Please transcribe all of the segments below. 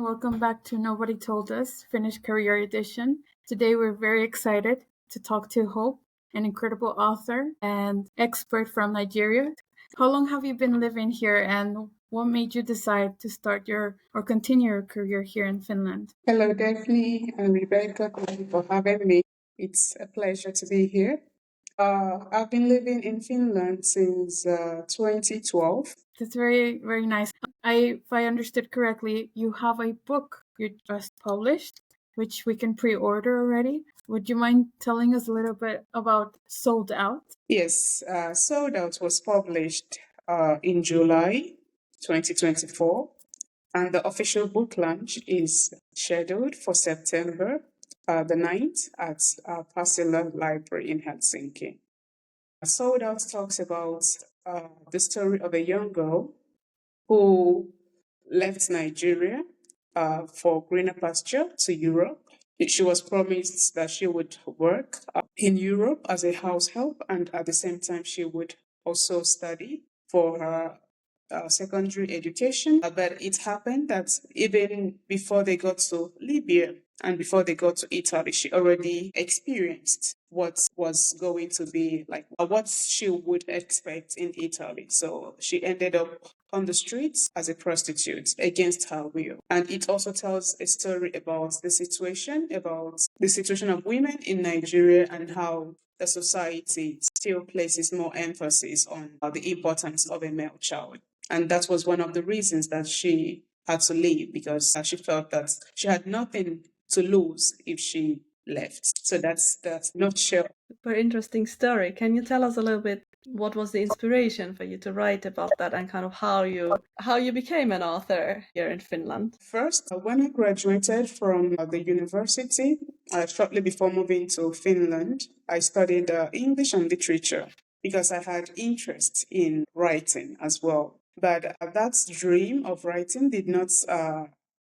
welcome back to Nobody Told Us, Finnish Career Edition. Today we're very excited to talk to Hope, an incredible author and expert from Nigeria. How long have you been living here and what made you decide to start or continue your career here in Finland? Hello, Daphne and Rebekka. Thank you for having me. It's a pleasure to be here. I've been living in Finland since 2012. That's very, very nice. If I understood correctly, you have a book you just published, which we can pre-order already. Would you mind telling us a little bit about SoldOut? Yes, SoldOut was published in July 2024, and the official book launch is scheduled for September the 9th at Pasila Library in Helsinki. SoldOut talks about the story of a young girl who left Nigeria for greener pasture to Europe. She was promised that she would work in Europe as a house help, and at the same time, she would also study for her secondary education. But it happened that even before they got to Libya and before they got to Italy, she already experienced what was going to be like, what she would expect in Italy. So she ended up on the streets as a prostitute against her will. And it also tells a story about the situation of women in Nigeria and how the society still places more emphasis on the importance of a male child. And that was one of the reasons that she had to leave, because she felt that she had nothing to lose if she left. So that's nutshell. Very interesting story. Can you tell us a little bit what was the inspiration for you to write about that and kind of how you became an author here in Finland? First, when I graduated from the university, shortly before moving to Finland, I studied English and literature because I had interest in writing as well. But that dream of writing did not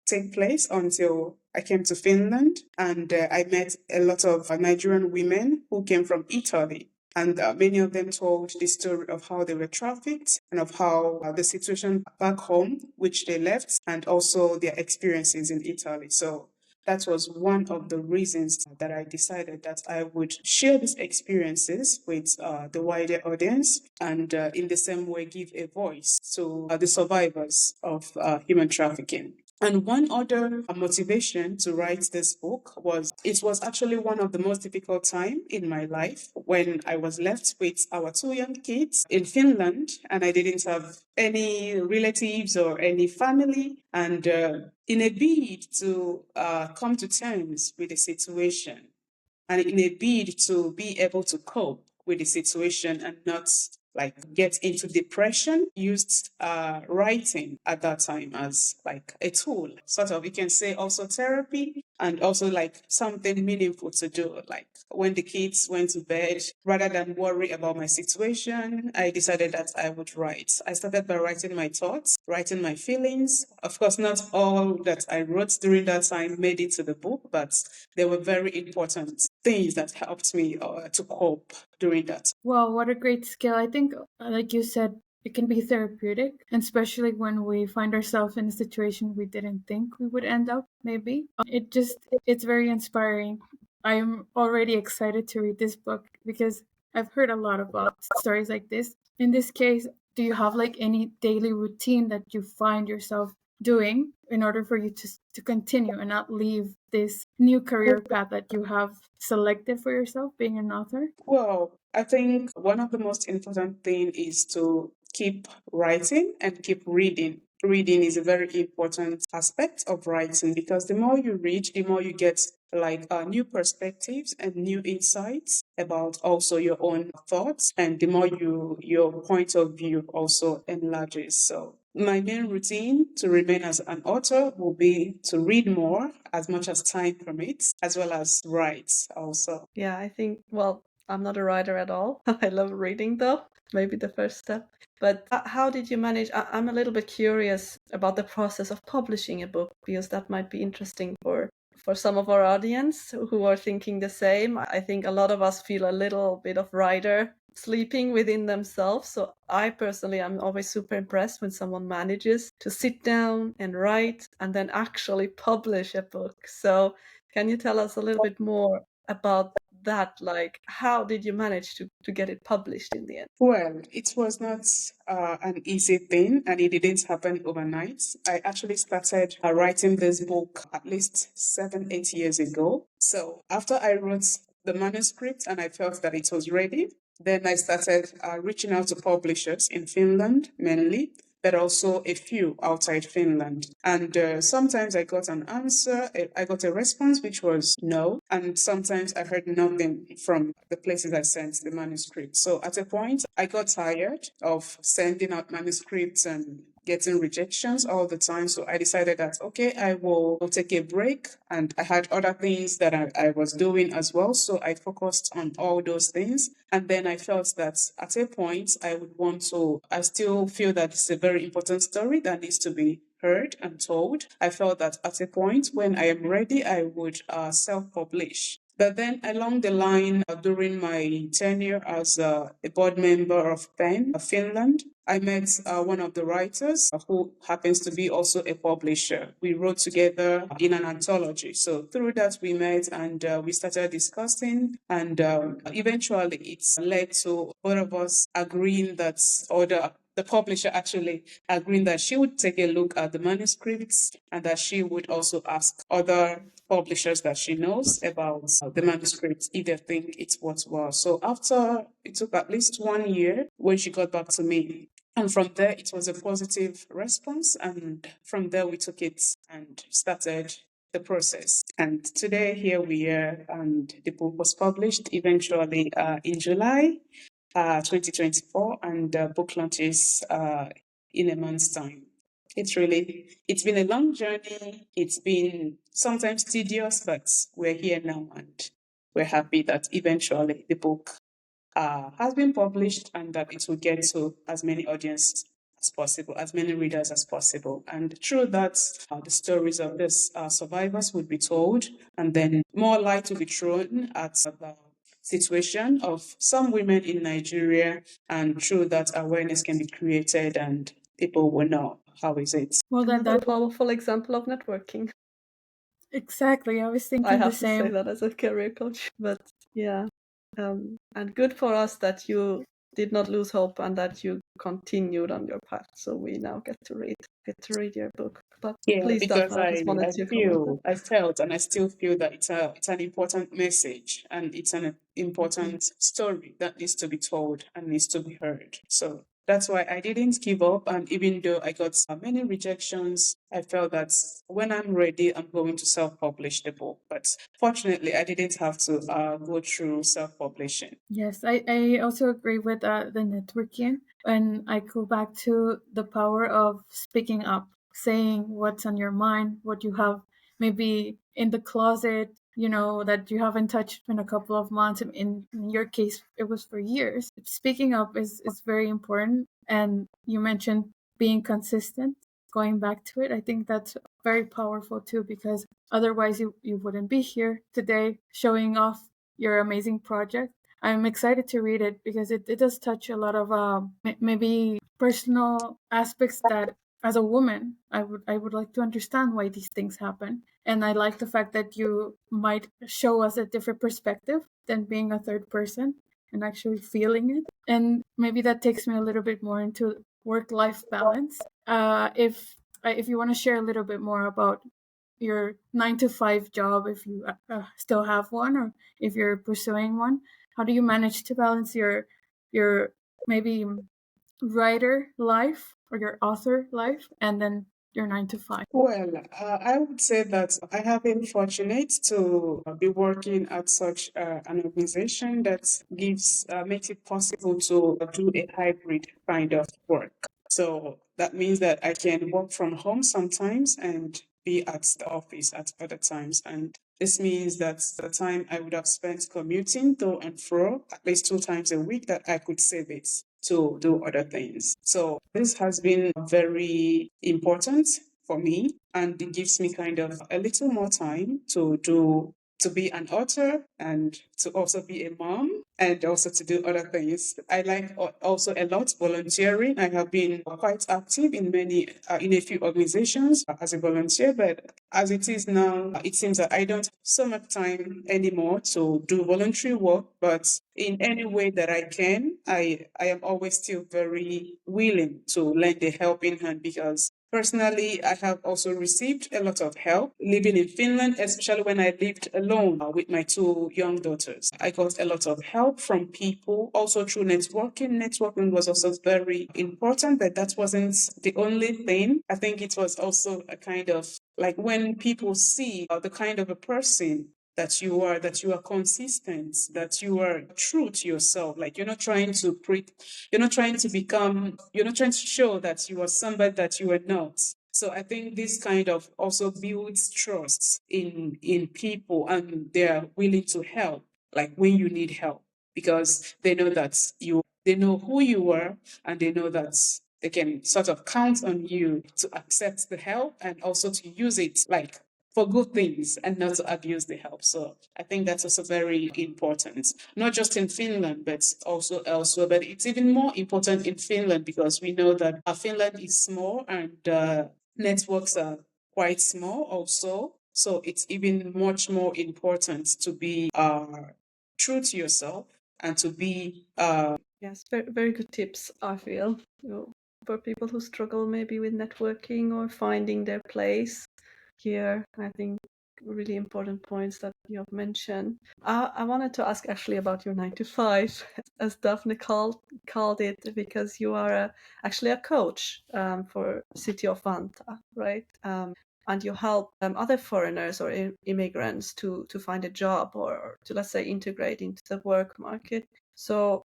take place until I came to Finland, and I met a lot of Nigerian women who came from Italy. And many of them told the story of how they were trafficked and of how the situation back home, which they left, and also their experiences in Italy. So that was one of the reasons that I decided that I would share these experiences with the wider audience and in the same way give a voice to the survivors of human trafficking. And one other motivation to write this book was it was actually one of the most difficult times in my life when I was left with our two young kids in Finland and I didn't have any relatives or any family. And in a bid to come to terms with the situation and in a bid to be able to cope with the situation and not get into depression, used writing at that time as a tool, sort of, you can say also therapy and also something meaningful to do. When the kids went to bed, rather than worry about my situation, I decided that I would write. I started by writing my thoughts, writing my feelings. Of course, not all that I wrote during that time made it to the book, but they were very important things that helped me to cope during that. Wow, what a great skill. I think, like you said, it can be therapeutic, and especially when we find ourselves in a situation we didn't think we would end up, maybe. It's very inspiring. I'm already excited to read this book because I've heard a lot about stories like this. In this case, do you have any daily routine that you find yourself doing in order for you to continue and not leave this new career path that you have selected for yourself, being an author? Well, I think one of the most important things is to keep writing and keep reading. Reading is a very important aspect of writing because the more you read, the more you get new perspectives and new insights about also your own thoughts, and the more your point of view also enlarges. So my main routine to remain as an author will be to read more as much as time permits, as well as write also. Yeah, I think, well, I'm not a writer at all. I love reading though, maybe the first step. But how did you manage? I'm a little bit curious about the process of publishing a book because that might be interesting for some of our audience who are thinking the same. I think a lot of us feel a little bit of writer sleeping within themselves. So I personally am always super impressed when someone manages to sit down and write and then actually publish a book. So can you tell us a little bit more about that? Like, how did you manage to get it published in the end? Well, it was not an easy thing and it didn't happen overnight. I actually started writing this book at least 7, 8 years ago. So after I wrote the manuscript and I felt that it was ready, then I started reaching out to publishers in Finland mainly, but also a few outside Finland. And sometimes I got an answer, I got a response which was no. And sometimes I heard nothing from the places I sent the manuscript. So at a point, I got tired of sending out manuscripts and getting rejections all the time. So I decided that, okay, I will take a break. And I had other things that I was doing as well. So I focused on all those things. And then I felt that at a point, I still feel that it's a very important story that needs to be heard and told. I felt that at a point when I am ready, I would self-publish. But then along the line, during my tenure as a board member of PEN, Finland, I met one of the writers who happens to be also a publisher. We wrote together in an anthology. So through that, we met and we started discussing. And eventually, it's led to both of us agreeing that, or the publisher actually agreeing that she would take a look at the manuscripts and that she would also ask other publishers that she knows about the manuscripts if they think it's worthwhile. So after it took at least 1 year when she got back to me. And from there, it was a positive response. And from there, we took it and started the process. And today, here we are, and the book was published eventually in July 2024, and book launches in a month's time. It's been a long journey. It's been sometimes tedious, but we're here now and we're happy that eventually the book has been published and that it will get to as many audience as possible, as many readers as possible. And through that, the stories of these survivors would be told, and then more light will be thrown at the situation of some women in Nigeria, and through that awareness can be created and people will know how is it. Well, Another powerful example of networking. exactly. I was I thinking the have to say same. that as a career coach, but yeah. And good for us that you did not lose hope and that you continued on your path. So we now get to read your book. But Yeah, please, because Dafne, I just wanted to comment. I felt, and I still feel that it's an important message and it's an important story that needs to be told and needs to be heard. So that's why I didn't give up. And even though I got many rejections, I felt that when I'm ready, I'm going to self-publish the book. But fortunately, I didn't have to go through self-publishing. Yes, I also agree with the networking. And I go back to the power of speaking up, saying what's on your mind, what you have maybe in the closet, that you haven't touched in a couple of months. In your case, it was for years. Speaking up is very important. And you mentioned being consistent, going back to it. I think that's very powerful too, because otherwise you wouldn't be here today showing off your amazing project. I'm excited to read it because it does touch a lot of maybe personal aspects that as a woman I would like to understand why these things happen. And I like the fact that you might show us a different perspective than being a third person and actually feeling it. And maybe that takes me a little bit more into work-life balance. If you want to share a little bit more about your 9 to 5 job, if you still have one, or if you're pursuing one, how do you manage to balance your maybe writer life or your author life and then your 9 to 5? Well, I would say that I have been fortunate to be working at such an organization that makes it possible to do a hybrid kind of work. So that means that I can work from home sometimes and be at the office at other times. And this means that the time I would have spent commuting to and fro at least 2 times a week, that I could save it to do other things. So this has been very important for me, and it gives me kind of a little more time to do to be an author and to also be a mom and also to do other things. I like also a lot volunteering. I have been quite active in in a few organizations as a volunteer, but as it is now, it seems that I don't have so much time anymore to do voluntary work, but in any way that I can, I am always still very willing to lend a helping hand because personally, I have also received a lot of help living in Finland, especially when I lived alone with my two young daughters. I got a lot of help from people, also through networking. Networking was also very important, but that wasn't the only thing. I think it was also a kind of like when people see the kind of a person that you are consistent, that you are true to yourself. Like you're not trying to you're not trying to become, you're not trying to show that you are somebody that you are not. So I think this kind of also builds trust in people, and they're willing to help, like when you need help, because they know that they know who you are, and they know that they can sort of count on you to accept the help and also to use it like for good things and not to abuse the help. So I think that's also very important, not just in Finland, but also elsewhere. But it's even more important in Finland because we know that Finland is small and networks are quite small also. So it's even much more important to be true to yourself and to be Yes, very, very good tips, I feel, for people who struggle maybe with networking or finding their place here. I think really important points that you have mentioned. I wanted to ask actually about your 9 to 5, as Dafne called it, because you are actually a coach for City of Vanta, right? And you help other foreigners or immigrants to find a job or to, let's say, integrate into the work market. So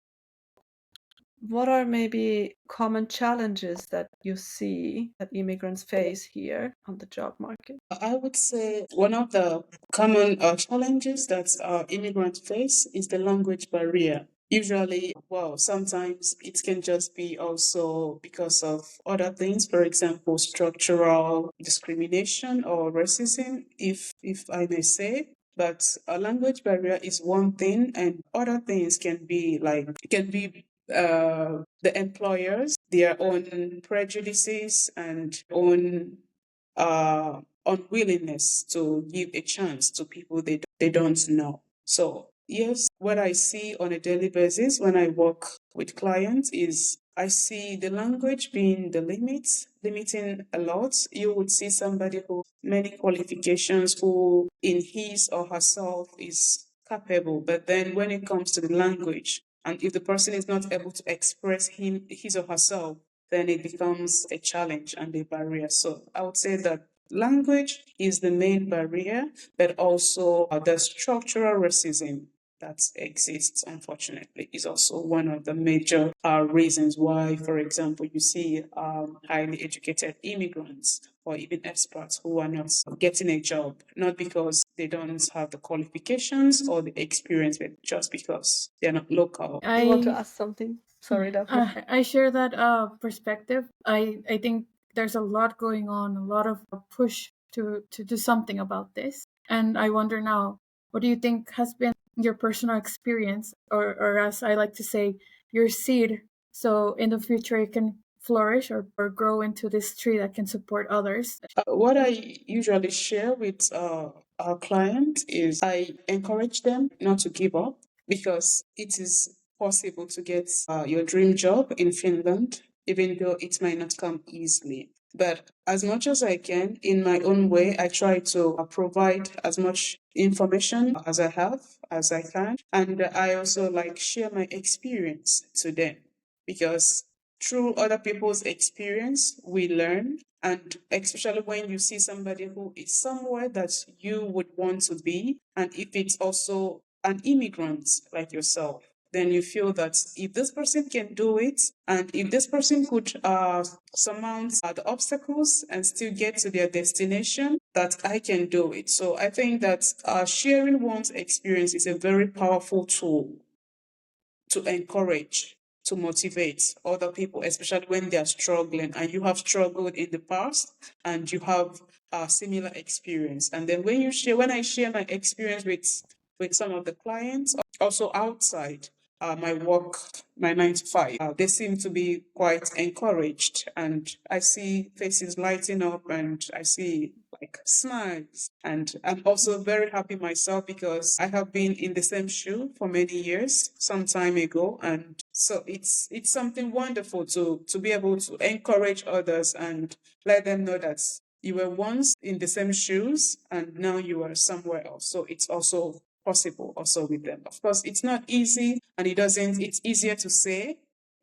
what are maybe common challenges that you see that immigrants face here on the job market? I would say one of the common challenges that immigrants face is the language barrier. Usually, well, sometimes it can just be also because of other things, for example, structural discrimination or racism, if I may say. But a language barrier is one thing, and other things can be like, it can be the employers, their own prejudices and own unwillingness to give a chance to people they don't know. So, yes, what I see on a daily basis when I work with clients is I see the language being the limit, limiting a lot. You would see somebody who many qualifications who in his or herself is capable, but then when it comes to the language, and if the person is not able to express his or herself, then it becomes a challenge and a barrier. So I would say that language is the main barrier, but also the structural racism that exists, unfortunately, is also one of the major reasons why, for example, you see highly educated immigrants or even experts who are not getting a job, not because they don't have the qualifications or the experience, but just because they're not local. You want to I ask something? Sorry, Daphne. I share that perspective. I think there's a lot going on, a lot of push to do something about this. And I wonder now, what do you think has been your personal experience, or as I like to say, your seed, so in the future it can flourish or grow into this tree that can support others? What I usually share with our clients is I encourage them not to give up because it is possible to get your dream job in Finland, even though it might not come easily. But as much as I can, in my own way, I try to provide as much information as I can. And I also like share my experience to them because through other people's experience, we learn. And especially when you see somebody who is somewhere that you would want to be, and if it's also an immigrant like yourself, then you feel that if this person can do it, and if this person could surmount the obstacles and still get to their destination, that I can do it. So I think that sharing one's experience is a very powerful tool to encourage to motivate other people, especially when they are struggling and you have struggled in the past and you have a similar experience. And then when I share my experience with some of the clients, also outside my work, my 9 to 5, they seem to be quite encouraged, and I see faces lighting up, and I see like smiles. And I'm also very happy myself because I have been in the same shoe for many years, some time ago, and so it's something wonderful to be able to encourage others and let them know that you were once in the same shoes and now you are somewhere else. So it's also possible also with them. Of course, it's not easy, and it's easier to say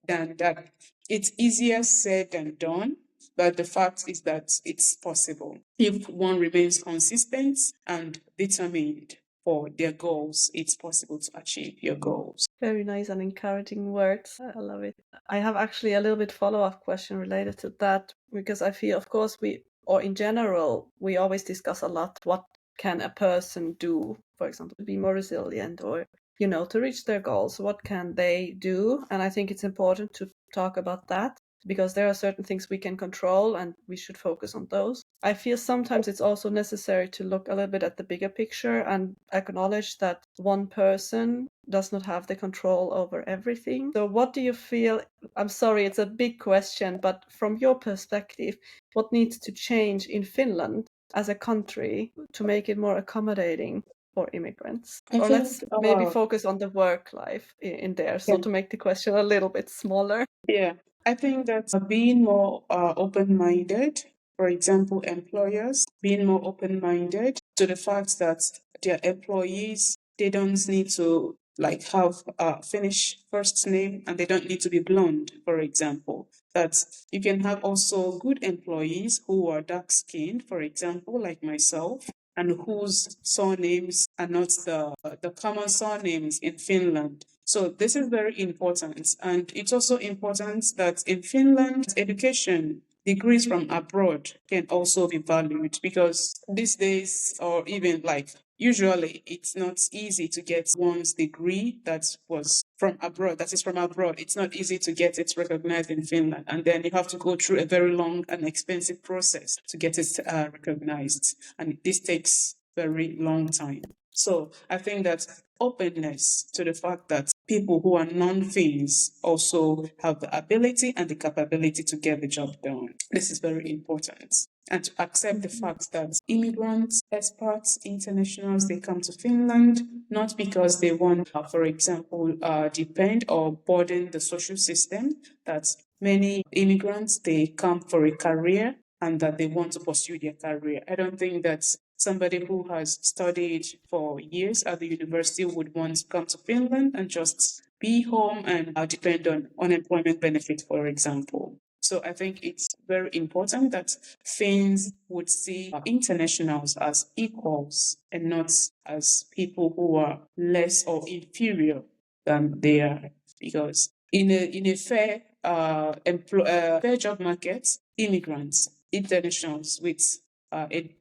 than that. It's easier said than done, but the fact is that it's possible if one remains consistent and determined for their goals. It's possible to achieve your goals. Very nice and encouraging words. I love it. I have actually a little bit follow-up question related to that, because I feel, of course, or in general, we always discuss a lot what can a person do, for example, to be more resilient or, to reach their goals. What can they do? And I think it's important to talk about that, because there are certain things we can control and we should focus on those. I feel sometimes it's also necessary to look a little bit at the bigger picture and acknowledge that one person does not have the control over everything. So what do you feel, I'm sorry, it's a big question, but from your perspective, what needs to change in Finland as a country to make it more accommodating for immigrants? Let's maybe focus on the work life in there, so to make the question a little bit smaller. Yeah, I think that being more open-minded, for example, employers being more open-minded to the fact that their employees, they don't need to like have a Finnish first name, and they don't need to be blonde, for example. That you can have also good employees who are dark-skinned, for example, like myself, and whose surnames are not the common surnames in Finland. So this is very important. And it's also important that in Finland, education, degrees from abroad can also be valued, because these days, or even like usually, it's not easy to get one's degree that is from abroad. It's not easy to get it recognized in Finland. And then you have to go through a very long and expensive process to get it recognized. And this takes very long time. So I think that openness to the fact that people who are non-Finns also have the ability and the capability to get the job done. This is very important. And to accept the fact that immigrants, expats, internationals, they come to Finland not because they want, for example, depend or burden the social system. That many immigrants, they come for a career and that they want to pursue their career. I don't think that somebody who has studied for years at the university would want to come to Finland and just be home and depend on unemployment benefit, for example. So I think it's very important that Finns would see internationals as equals and not as people who are less or inferior than they are. Because in a fair fair job market, immigrants, internationals with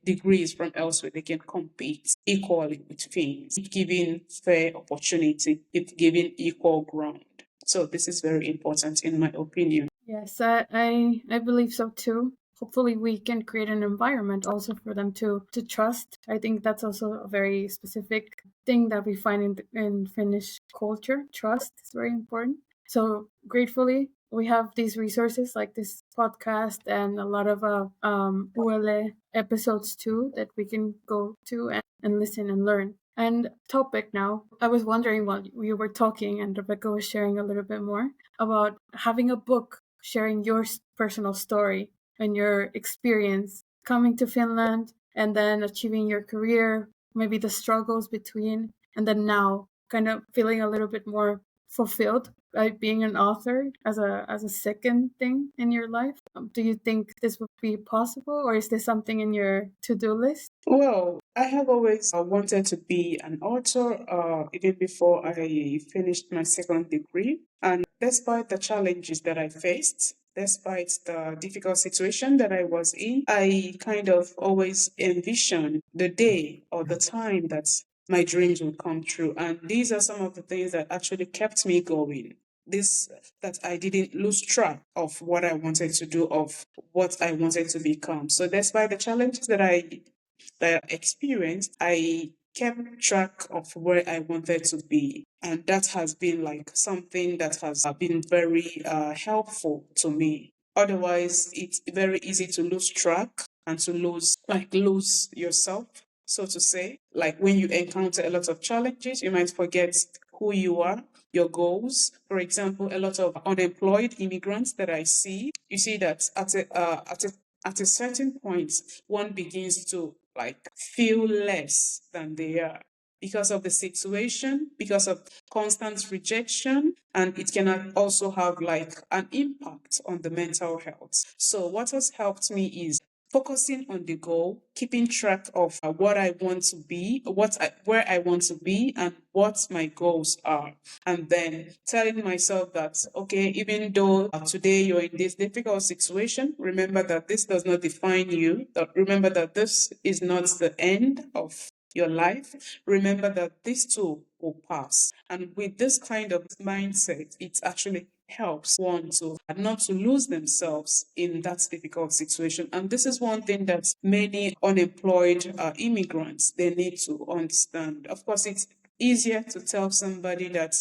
degrees from elsewhere, they can compete equally with Finns, if given fair opportunity, if given equal ground. So this is very important in my opinion. Yes, I believe so too. Hopefully we can create an environment also for them to trust. I think that's also a very specific thing that we find in Finnish culture. Trust is very important. So gratefully we have these resources like this podcast and a lot of ULE episodes too that we can go to and listen and learn. And topic now, I was wondering while you were talking and Rebekka was sharing a little bit more about having a book sharing your personal story and your experience coming to Finland and then achieving your career, maybe the struggles between, and then now kind of feeling a little bit more fulfilled by being an author as a second thing in your life. Do you think this would be possible, or is this something in your to-do list? Well, I have always wanted to be an author even before I finished my second degree. And despite the challenges that I faced, despite the difficult situation that I was in, I kind of always envisioned the day or the time that my dreams would come true. And these are some of the things that actually kept me going. this that I didn't lose track of what I wanted to do, of what I wanted to become. So despite the challenges that I experienced, I kept track of where I wanted to be. And that has been like something that has been very helpful to me. Otherwise, it's very easy to lose track and to lose yourself, so to say. Like when you encounter a lot of challenges, you might forget who you are, your goals. For example, a lot of unemployed immigrants that I see, you see that at a certain point, one begins to like feel less than they are because of the situation, because of constant rejection, and it can also have like an impact on the mental health. So what has helped me is focusing on the goal, keeping track of what I want to be, where I want to be, and what my goals are. And then telling myself that, okay, even though today you're in this difficult situation, remember that this does not define you. Remember that this is not the end of your life. Remember that this too will pass. And with this kind of mindset, it actually helps one to not to lose themselves in that difficult situation. And this is one thing that many unemployed immigrants, they need to understand. Of course, it's easier to tell somebody that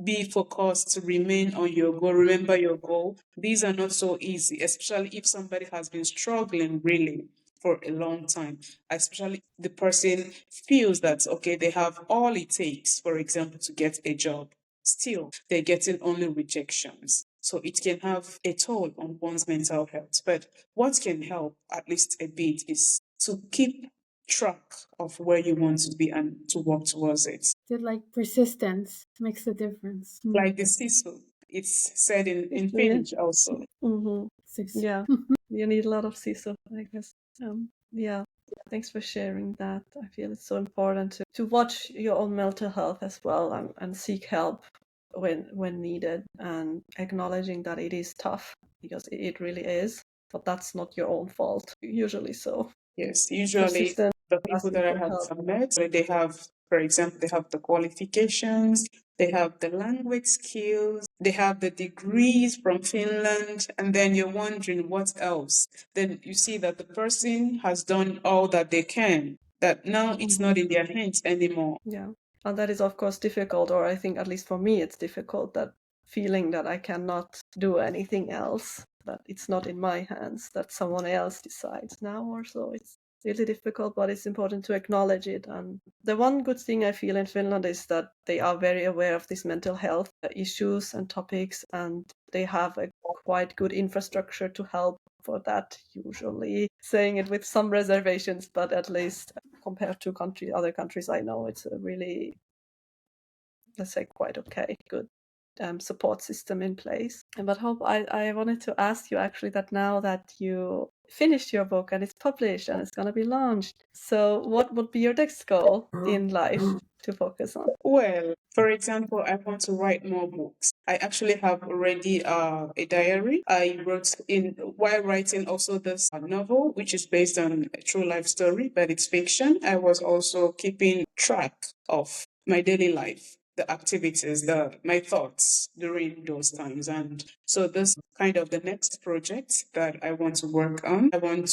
be focused, to remain on your goal, remember your goal. These are not so easy, especially if somebody has been struggling really for a long time, especially the person feels that okay, they have all it takes, for example, to get a job. Still, they're getting only rejections. So it can have a toll on one's mental health. But what can help at least a bit is to keep track of where you want to be and to work towards it. Did like persistence makes a difference. Like the CISO, it's said in Yeah. Finnish also. Mm-hmm. Six. Yeah, you need a lot of CISO, I guess. Yeah, thanks for sharing that. I feel it's so important to watch your own mental health as well, and seek help when needed, and acknowledging that it is tough, because it really is, but that's not your own fault, usually. So Yes, usually persistent, the people asking that I for have help. met, they have, for example, they have the qualifications, they have the language skills, they have the degrees from Finland, and then you're wondering what else. Then you see that the person has done all that they can, that now it's not in their hands anymore. Yeah, and that is of course difficult, or I think at least for me it's difficult, that feeling that I cannot do anything else, that it's not in my hands, that someone else decides now or so. It's really difficult, but it's important to acknowledge it. And the one good thing I feel in Finland is that they are very aware of these mental health issues and topics, and they have a quite good infrastructure to help for that, usually. Saying it with some reservations, but at least compared to other countries I know, it's a really, let's say, quite okay, good support system in place. But Hope, I wanted to ask you actually, that now that you finished your book and it's published and it's going to be launched, so what would be your next goal in life to focus on? Well, for example, I want to write more books. I actually have already a diary. I wrote in while writing also this novel, which is based on a true life story, but it's fiction. I was also keeping track of my daily life, the activities, my thoughts during those times. And so this kind of the next project that I want to work on. I want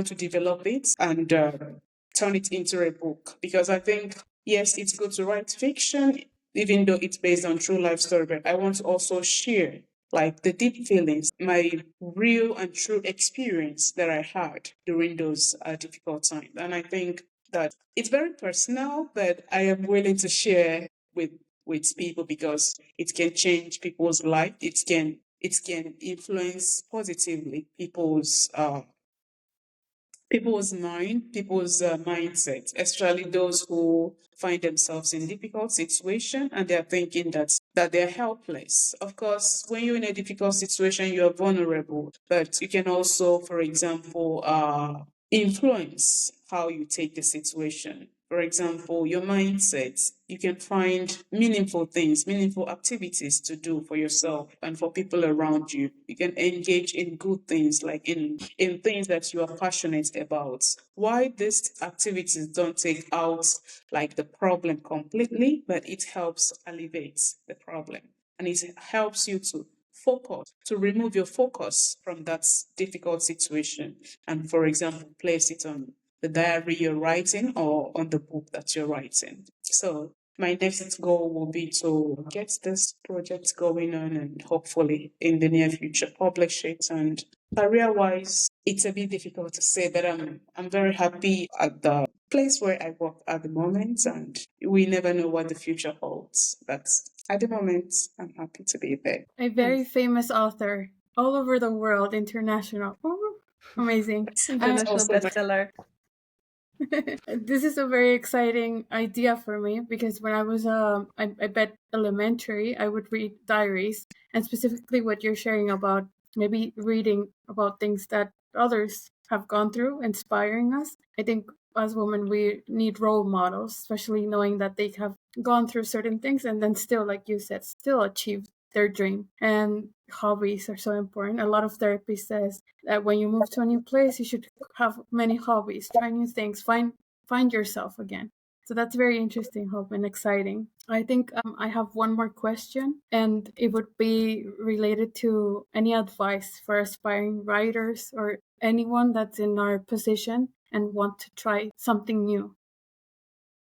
to develop it and turn it into a book, because I think, yes, it's good to write fiction, even though it's based on true life story, but I want to also share like the deep feelings, my real and true experience that I had during those difficult times. And I think that it's very personal, but I am willing to share with people because it can change people's life. It can influence positively people's mindset, especially those who find themselves in difficult situation and they're thinking that they're helpless. Of course, when you're in a difficult situation, you're vulnerable, but you can also, for example, influence how you take the situation. For example, your mindset. You can find meaningful things, meaningful activities to do for yourself and for people around you. You can engage in good things, like in things that you are passionate about. Why these activities don't take out like the problem completely, but it helps alleviate the problem. And it helps you to focus, to remove your focus from that difficult situation. And for example, place it on the diary you're writing or on the book that you're writing. So my next goal will be to get this project going on and hopefully in the near future publish it. And career-wise, it's a bit difficult to say, but I'm very happy at the place where I work at the moment, and we never know what the future holds. But at the moment, I'm happy to be there. A very famous author all over the world, international. Oh, amazing. International also bestseller. This is a very exciting idea for me because when I was I bet elementary, I would read diaries, and specifically what you're sharing about maybe reading about things that others have gone through, inspiring us. I think as women we need role models, especially knowing that they have gone through certain things and then still, like you said, still achieve their dream. And hobbies are so important. A lot of therapy says that when you move to a new place, you should have many hobbies, try new things, find yourself again. So that's very interesting, Hope, and exciting. I think I have one more question, and it would be related to any advice for aspiring writers or anyone that's in our position and want to try something new,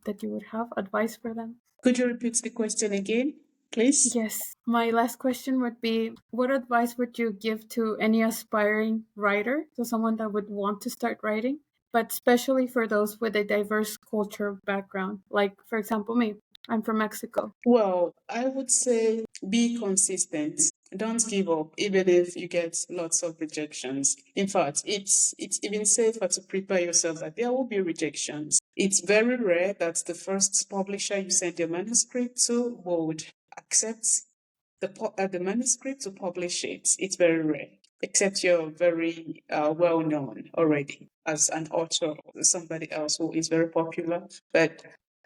that you would have advice for them. Could you repeat the question again, please? Yes. My last question would be, what advice would you give to any aspiring writer, so someone that would want to start writing, but especially for those with a diverse cultural background, like, for example, me? I'm from Mexico. Well, I would say be consistent. Don't give up, even if you get lots of rejections. In fact, it's even safer to prepare yourself that there will be rejections. It's very rare that the first publisher you send your manuscript to would accept the manuscript to publish it. It's very rare, except you're very well known already as an author or somebody else who is very popular. But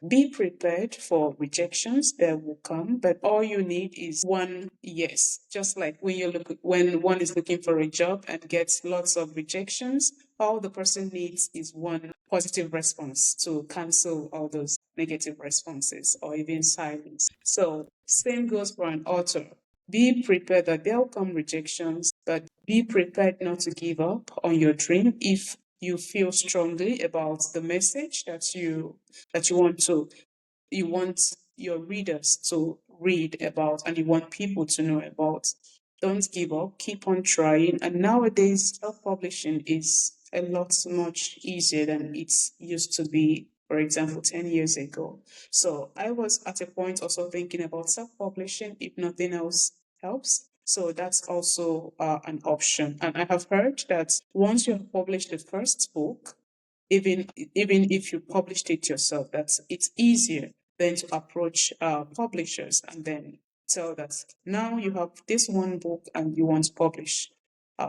be prepared for rejections, they will come, but all you need is one yes. Just like when one is looking for a job and gets lots of rejections, all the person needs is one positive response to cancel all those negative responses or even silence. So same goes for an author. Be prepared that there'll come rejections, but be prepared not to give up on your dream if you feel strongly about the message that you want your readers to read about and you want people to know about. Don't give up, keep on trying. And nowadays, self-publishing is a lot much easier than it used to be, for example, 10 years ago. So I was at a point also thinking about self-publishing if nothing else helps. So that's also an option. And I have heard that once you have published the first book, even if you published it yourself, it's easier than to approach publishers and then tell that now you have this one book and you want to publish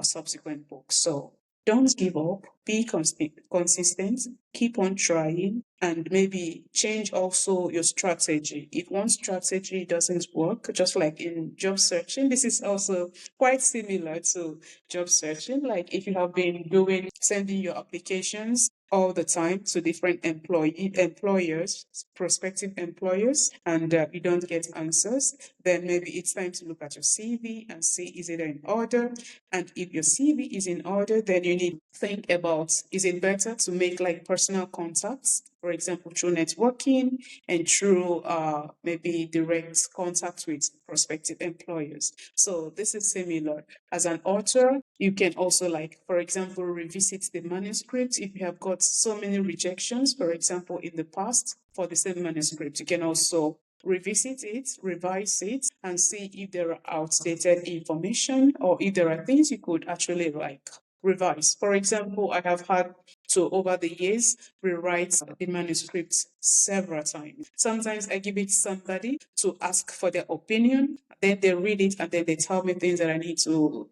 subsequent books. So don't give up, be consistent, keep on trying, and maybe change also your strategy. If one strategy doesn't work, just like in job searching, this is also quite similar to job searching. Like if you have been sending your applications all the time to different employers, prospective employers, and you don't get answers, then maybe it's time to look at your CV and see, is it in order? And if your CV is in order, then you need to think about, is it better to make like personal contacts, for example, through networking and through maybe direct contact with prospective employers. So this is similar. As an author, you can also, like, for example, revisit the manuscript. If you have got so many rejections, for example, in the past for the same manuscript, you can also revisit it, revise it, and see if there are outdated information or if there are things you could actually like revise. For example, I have had to, over the years, rewrite the manuscript several times. Sometimes I give it to somebody to ask for their opinion, then they read it and then they tell me things that I need to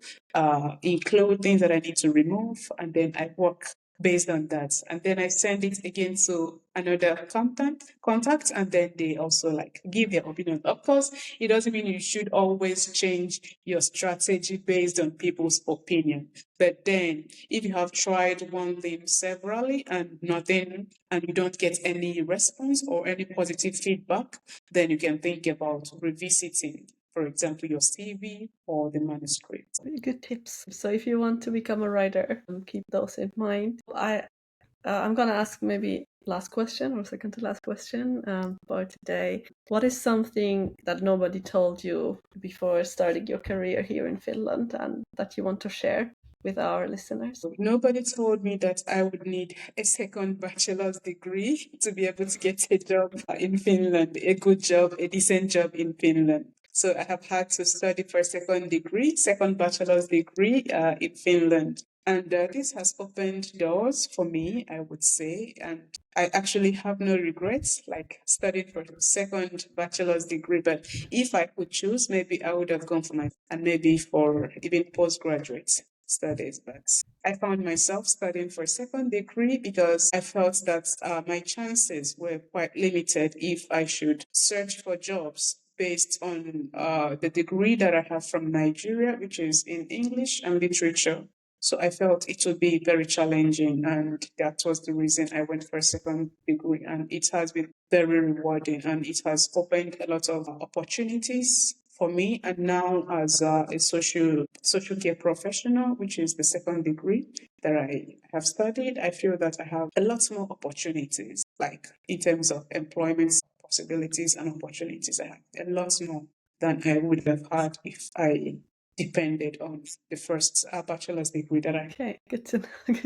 include, things that I need to remove, and then I work based on that. And then I send it again to another contact, and then they also like give their opinion. Of course, it doesn't mean you should always change your strategy based on people's opinion. But then if you have tried one thing severally and nothing, and you don't get any response or any positive feedback, then you can think about revisiting, for example, your CV or the manuscript. Good tips. So if you want to become a writer, keep those in mind. I'm gonna ask maybe last question or second to last question for today. What is something that nobody told you before starting your career here in Finland and that you want to share with our listeners? Nobody told me that I would need a second bachelor's degree to be able to get a job in Finland, a good job, a decent job in Finland. So I have had to study for a second bachelor's degree in Finland. And this has opened doors for me, I would say. And I actually have no regrets, like studying for a second bachelor's degree. But if I could choose, maybe I would have gone for and maybe for even postgraduate studies. But I found myself studying for a second degree because I felt that my chances were quite limited if I should search for jobs based on the degree that I have from Nigeria, which is in English and literature. So I felt it would be very challenging, and that was the reason I went for a second degree. And it has been very rewarding, and it has opened a lot of opportunities for me. And now, as a social care professional, which is the second degree that I have studied, I feel that I have a lot more opportunities, like in terms of employment possibilities and opportunities. I have a lot more than I would have had if I depended on the first bachelor's degree that I. Okay, good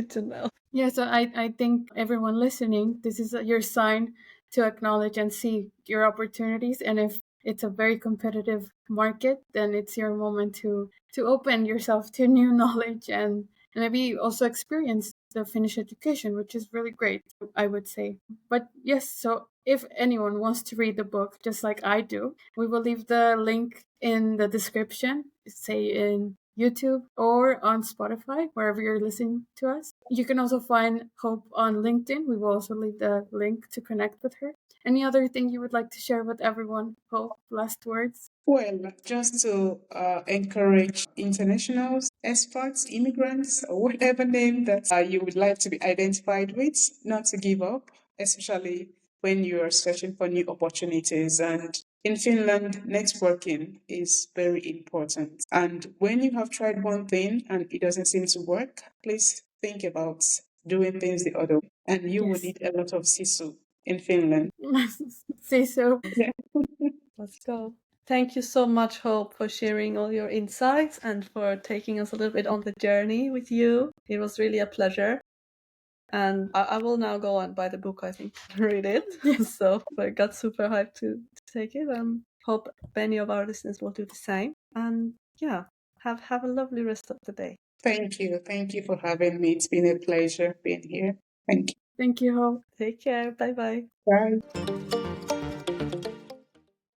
to know. Yeah, so I think everyone listening, this is your sign to acknowledge and see your opportunities. And if it's a very competitive market, then it's your moment to open yourself to new knowledge and maybe also experience the Finnish education, which is really great, I would say. But yes, so if anyone wants to read the book, just like I do, we will leave the link in the description, say in YouTube or on Spotify, wherever you're listening to us. You can also find Hope on LinkedIn. We will also leave the link to connect with her. Any other thing you would like to share with everyone? Hope, last words? Well, just to encourage internationals, expats, immigrants, or whatever name that you would like to be identified with, not to give up, especially when you are searching for new opportunities. And in Finland, networking is very important. And when you have tried one thing and it doesn't seem to work, please think about doing things the other way. And you will need a lot of sisu in Finland. Say so. Yeah. Let's go. Thank you so much, Hope, for sharing all your insights and for taking us a little bit on the journey with you. It was really a pleasure. And I will now go and buy the book, I think, read it. Yes. So I got super hyped to take it. Hope many of our listeners will do the same. And yeah, have a lovely rest of the day. Thank you. Thank you for having me. It's been a pleasure being here. Thank you. Thank you, Hope. Take care. Bye-bye. Bye.